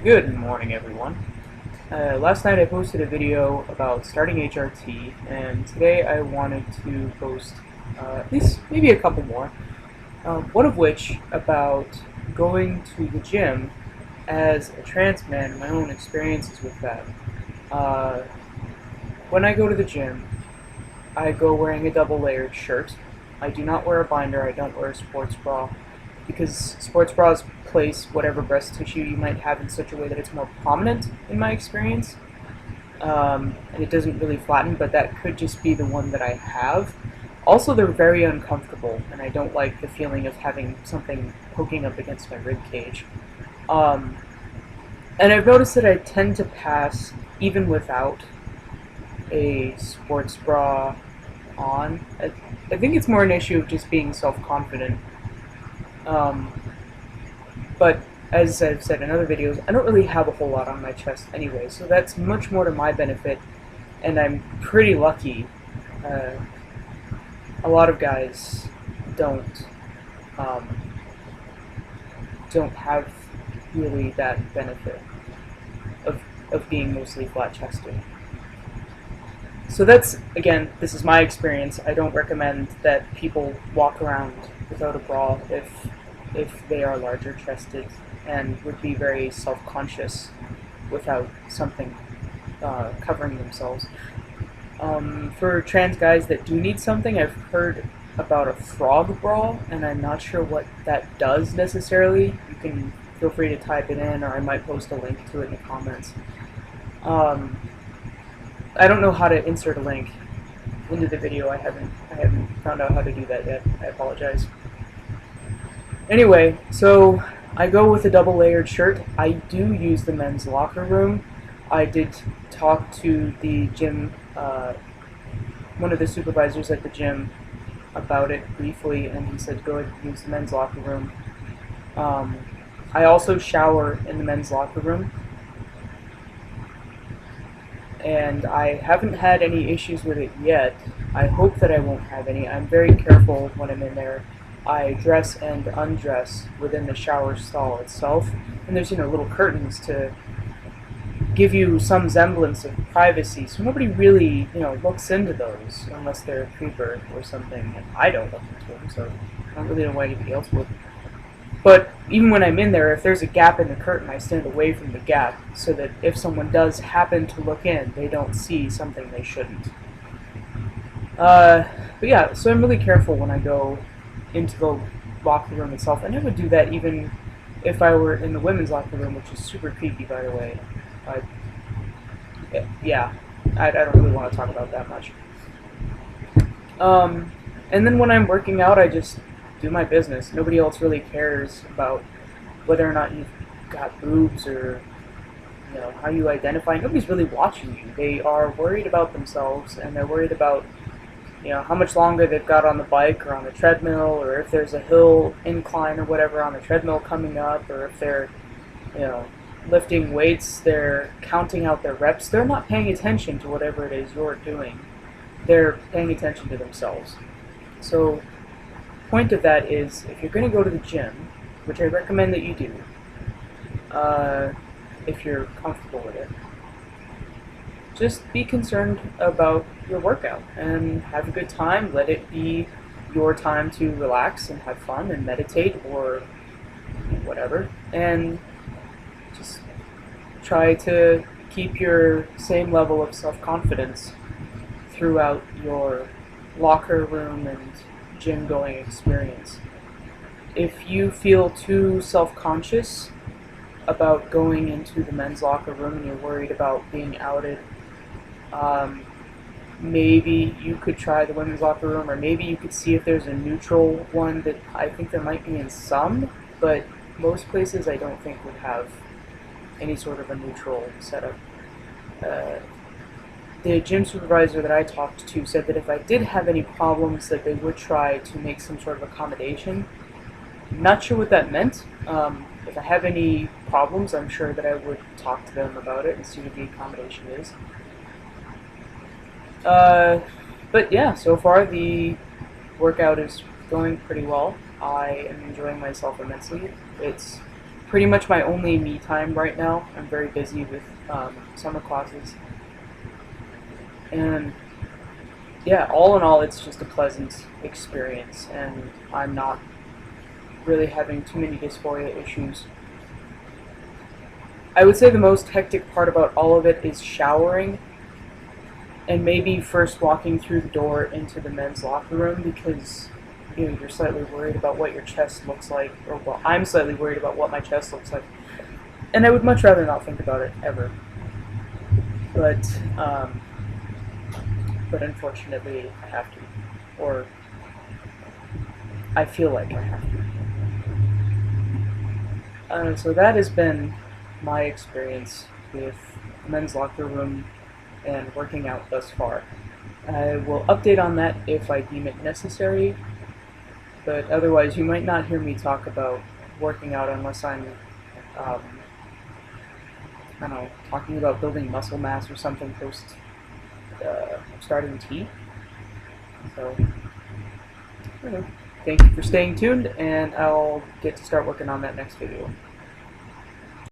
Good morning, everyone. Last night I posted a video about starting HRT, and today I wanted to post at least maybe a couple more. One of which about going to the gym as a trans man and my own experiences with that. Uh, when I go to the gym, I go wearing a double layered shirt. I do not wear a binder, I don't wear a sports bra, because sports bras place whatever breast tissue you might have in such a way that it's more prominent in my experience. And it doesn't really flatten, but that could just be the one that I have. Also, they're very uncomfortable, and I don't like the feeling of having something poking up against my rib cage. Um, and I've noticed that I tend to pass even without a sports bra on. I think it's more an issue of just being self-confident. Um, but as I've said in other videos, I don't really have a whole lot on my chest anyway, so that's much more to my benefit, and I'm pretty lucky. Uh, a lot of guys don't um, don't have really that benefit of being mostly flat-chested. So that's, again, this is my experience. I don't recommend that people walk around without a bra if they are larger chested and would be very self-conscious without something covering themselves. For trans guys that do need something, I've heard about a frog bra, and I'm not sure what that does necessarily. You can feel free to type it in, or I might post a link to it in the comments. Um, I don't know how to insert a link into the video. I haven't found out how to do that yet. I apologize. Anyway, so I go with a double layered shirt. I do use the men's locker room. I did talk to the gym, one of the supervisors at the gym about it briefly, and he said go ahead and use the men's locker room. Um, I also shower in the men's locker room, and I haven't had any issues with it yet. I hope that I won't have any. I'm very careful when I'm in there. I dress and undress within the shower stall itself, and there's little curtains to give you some semblance of privacy, so nobody really looks into those unless they're a creeper or something. And I don't look into them, so I don't really know why anybody else would. But even when I'm in there, if there's a gap in the curtain, I stand away from the gap so that if someone does happen to look in, they don't see something they shouldn't. But yeah, so I'm really careful when I go into the locker room itself, and I would do that even if I were in the women's locker room, which is super creepy, by the way. Uh, yeah, I don't really want to talk about that much. And then when I'm working out, I just do my business. Nobody else really cares about whether or not you've got boobs or how you identify. Nobody's really watching you. They are worried about themselves, and they're worried about how much longer they've got on the bike or on the treadmill, or if there's a hill incline or whatever on the treadmill coming up, or if they're lifting weights, they're counting out their reps. They're not paying attention to whatever it is you're doing. They're paying attention to themselves. So point of that is, if you're going to go to the gym, which I recommend that you do, if you're comfortable with it, just be concerned about your workout and have a good time. Let it be your time to relax and have fun and meditate or whatever, and just try to keep your same level of self-confidence throughout your locker room and gym going experience. If you feel too self-conscious about going into the men's locker room and you're worried about being outed, maybe you could try the women's locker room, or maybe you could see if there's a neutral one. That I think there might be in some, but most places I don't think would have any sort of a neutral setup. The gym supervisor that I talked to said that if I did have any problems, that they would try to make some sort of accommodation. I'm not sure what that meant. If I have any problems, I'm sure that I would talk to them about it and see what the accommodation is. But yeah, so far the workout is going pretty well. I am enjoying myself immensely. It's pretty much my only me time right now. I'm very busy with summer classes, and yeah, all in all, it's just a pleasant experience, and I'm not really having too many dysphoria issues. I would say the most hectic part about all of it is showering, and maybe first walking through the door into the men's locker room, because you're slightly worried about what your chest looks like, or well, I'm slightly worried about what my chest looks like, and I would much rather not think about it ever. But unfortunately, I have to, or I feel like I have to. So that has been my experience with the men's locker room and working out thus far. I will update on that if I deem it necessary, but otherwise you might not hear me talk about working out unless I'm, I don't know, talking about building muscle mass or something post starting T. So, I don't know. Thank you for staying tuned, and I'll get to start working on that next video.